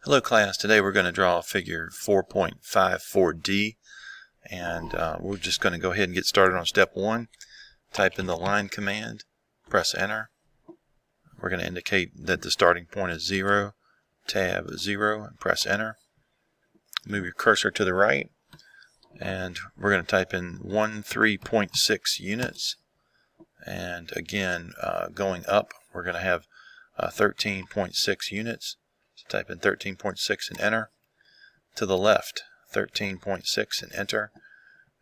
Hello class, today we're going to draw figure 4.54D, and we're just going to go ahead and get started on step 1. Type in the line command, press enter. We're going to indicate that the starting point is 0, tab 0, and press enter. Move your cursor to the right, and we're going to type in 13.6 units, and again going up we're going to have 13.6 units. Type in 13.6 and enter. To the left 13.6 and enter,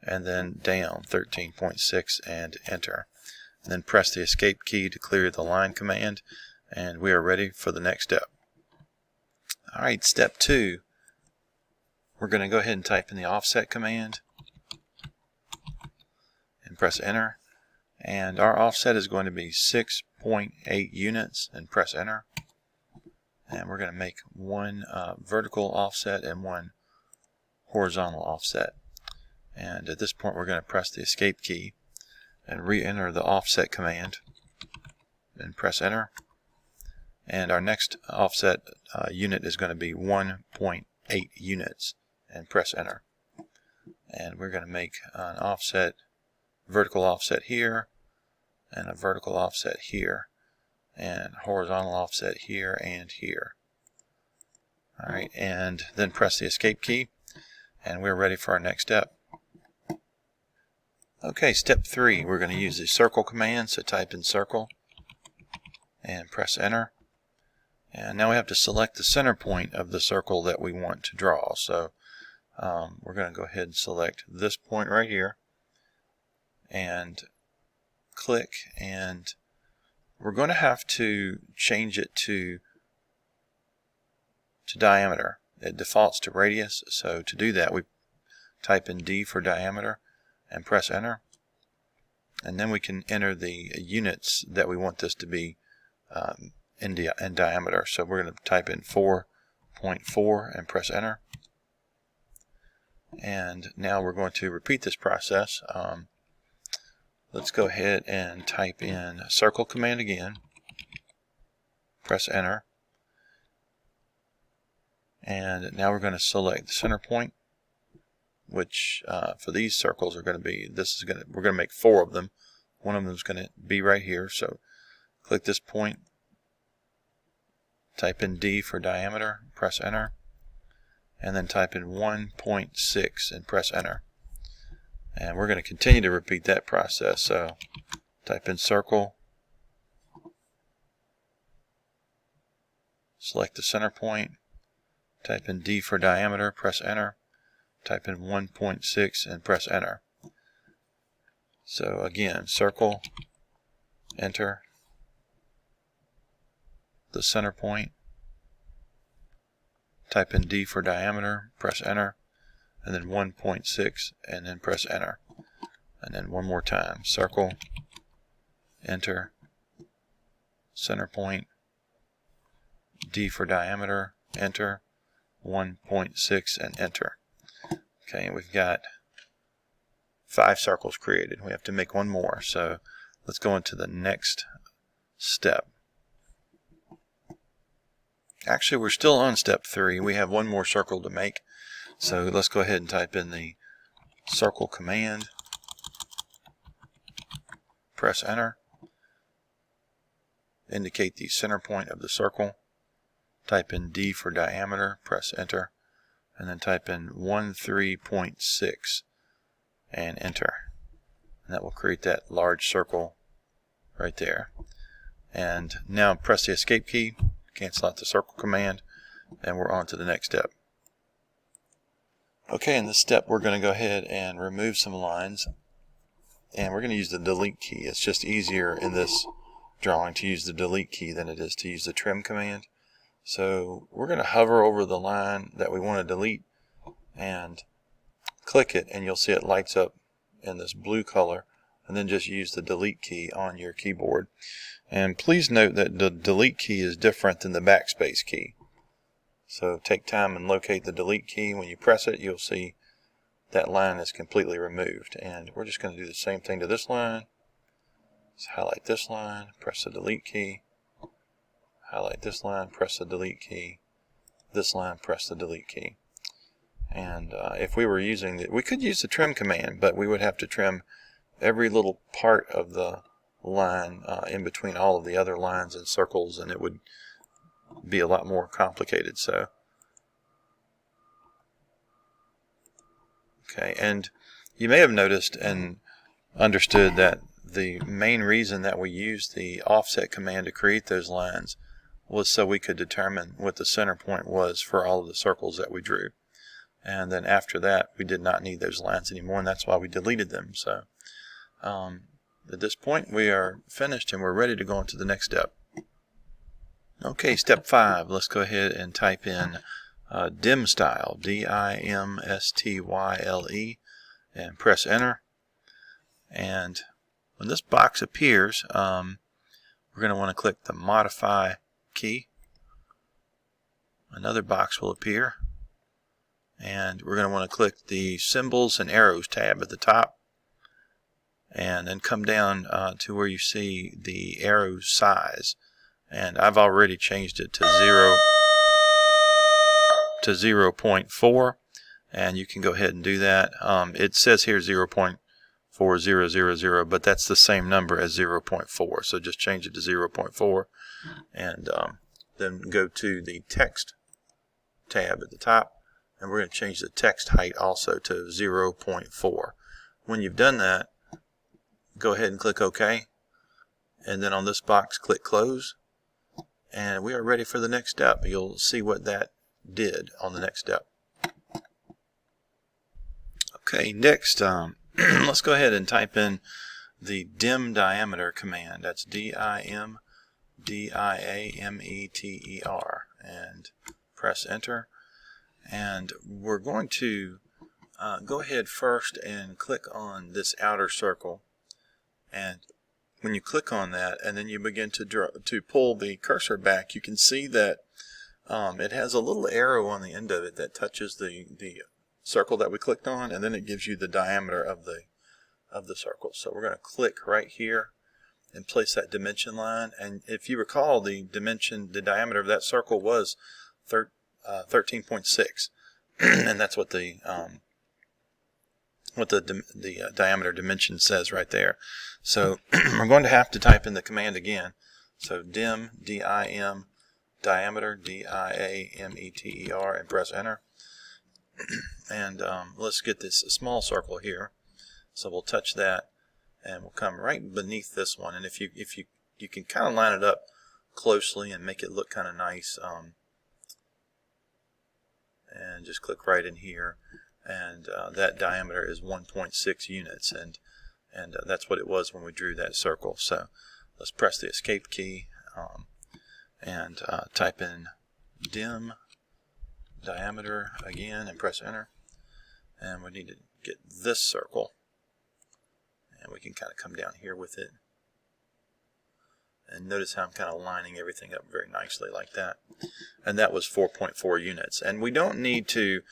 and then down 13.6 and enter. And then press the escape key to clear the line command, and we are ready for the next step. Alright, step 2. We're going to go ahead and type in the offset command and press enter. And our offset is going to be 6.8 units, and press enter. And we're going to make one vertical offset and one horizontal offset. And at this point we're going to press the escape key and re-enter the offset command and press enter. And our next offset unit is going to be 1.8 units, and press enter. And we're going to make an offset, vertical offset here, and a vertical offset here, and horizontal offset here and here. Alright, and then press the escape key, and we're ready for our next step. Okay, step 3, we're going to use the circle command, so type in circle and press enter. And now we have to select the center point of the circle that we want to draw. So we're going to go ahead and select this point right here and click, and we're going to have to change it to diameter. It defaults to radius, so to do that we type in D for diameter and press enter, and then we can enter the units that we want this to be in diameter. So we're going to type in 4.4 and press enter, and now we're going to repeat this process. Let's go ahead and type in circle command again, press enter, and now we're going to select the center point, which for these circles are going to be, we're going to make 4 of them. One of them is going to be right here, so click this point, type in D for diameter, press enter, and then type in 1.6 and press enter. And we're going to continue to repeat that process. So type in circle, select the center point, type in D for diameter, press enter, type in 1.6 and press enter. So again, circle, enter, the center point, type in D for diameter, press enter, and then 1.6 and then press enter. And then one more time, circle, enter, center point, D for diameter, enter, 1.6 and enter. Okay, we've got 5 circles created. We have to make one more, so let's go into the next step. Actually, we're still on step 3. We have one more circle to make. So let's go ahead and type in the circle command, press enter, indicate the center point of the circle, type in D for diameter, press enter, and then type in 13.6 and enter. And that will create that large circle right there. And now press the escape key, cancel out the circle command, and we're on to the next step. Okay, in this step we're going to go ahead and remove some lines, and we're going to use the delete key. It's just easier in this drawing to use the delete key than it is to use the trim command. So we're going to hover over the line that we want to delete and click it, and you'll see it lights up in this blue color, and then just use the delete key on your keyboard. And please note that the delete key is different than the backspace key. So take time and locate the delete key. When you press it, you'll see that line is completely removed. And we're just going to do the same thing to this line. Let's highlight this line, press the delete key, highlight this line, press the delete key, this line, press the delete key. And if we were using we could use the trim command, but we would have to trim every little part of the line in between all of the other lines and circles, and it would be a lot more complicated. So okay, and you may have noticed and understood that the main reason that we used the offset command to create those lines was so we could determine what the center point was for all of the circles that we drew. And then after that, we did not need those lines anymore, and that's why we deleted them. So at this point, we are finished and we're ready to go on to the next step. Okay, step 5. Let's go ahead and type in DIMSTYLE, DIMSTYLE, and press enter. And when this box appears, we're going to want to click the modify key. Another box will appear, and we're going to want to click the symbols and arrows tab at the top, and then come down to where you see the arrow size, and I've already changed it to 0.4, and you can go ahead and do that. It says here 0.4000, but that's the same number as 0.4, so just change it to 0.4, and then go to the text tab at the top, and we're going to change the text height also to 0.4. When you've done that, go ahead and click OK, and then on this box click close, and we are ready for the next step. You'll see what that did on the next step. Okay, next let's go ahead and type in the DIMDIAMETER command. That's DIMDIAMETER, and press enter. And we're going to go ahead first and click on this outer circle, and when you click on that and then you begin to pull the cursor back, you can see that it has a little arrow on the end of it that touches the circle that we clicked on, and then it gives you the diameter of the circle. So we're going to click right here and place that dimension line, and if you recall, the diameter of that circle was 13.6, and that's what the diameter dimension says right there. So we're going to have to type in the command again. So dim, D-I-M, diameter, D-I-A-M-E-T-E-R, and press enter. And let's get this small circle here. So we'll touch that, and we'll come right beneath this one. And if you can kind of line it up closely and make it look kind of nice, and just click right in here, and that diameter is 1.6 units, and that's what it was when we drew that circle. So let's press the escape key and type in dim diameter again and press enter, and we need to get this circle, and we can kind of come down here with it, and notice how I'm kind of lining everything up very nicely like that. And that was 4.4 units, and we don't need to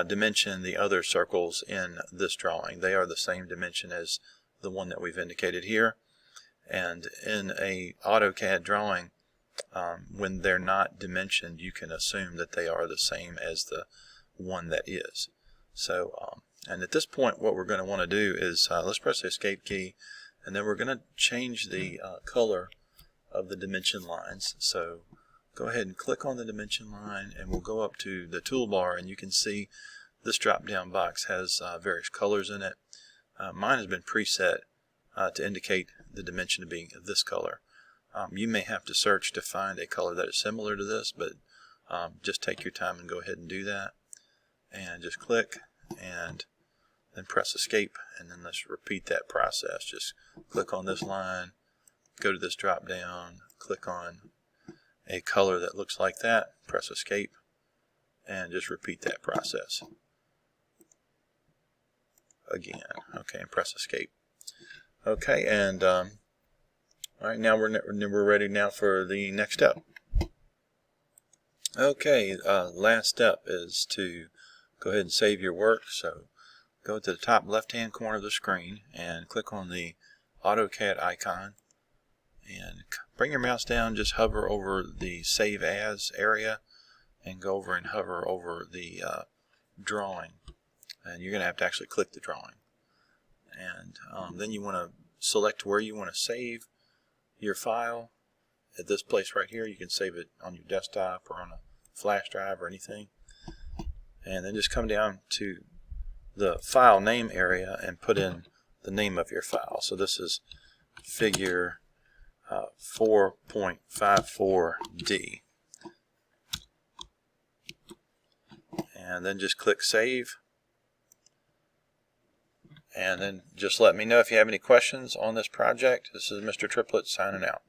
dimension the other circles in this drawing. They are the same dimension as the one that we've indicated here, and in a AutoCAD drawing, when they're not dimensioned, you can assume that they are the same as the one that is. So and at this point, what we're going to want to do is let's press the escape key, and then we're going to change the color of the dimension lines. So go ahead and click on the dimension line, and we'll go up to the toolbar, and you can see this drop down box has various colors in it. Mine has been preset to indicate the dimension to be this color. You may have to search to find a color that is similar to this, but just take your time and go ahead and do that, and just click and then press escape, and then let's repeat that process. Just click on this line, go to this drop down, click on a color that looks like that, press escape, and just repeat that process again. Okay, and press escape. Okay, and all right, now we're ready now for the next step. Okay, last step is to go ahead and save your work. So go to the top left hand corner of the screen and click on the AutoCAD icon, and bring your mouse down, just hover over the Save As area, and go over and hover over the drawing, and you're going to have to actually click the drawing, and then you want to select where you want to save your file. At this place right here, you can save it on your desktop or on a flash drive or anything, and then just come down to the file name area and put in the name of your file. So this is figure 4.54D, and then just click save, and then just let me know if you have any questions on this project. This is Mr. Triplett signing out.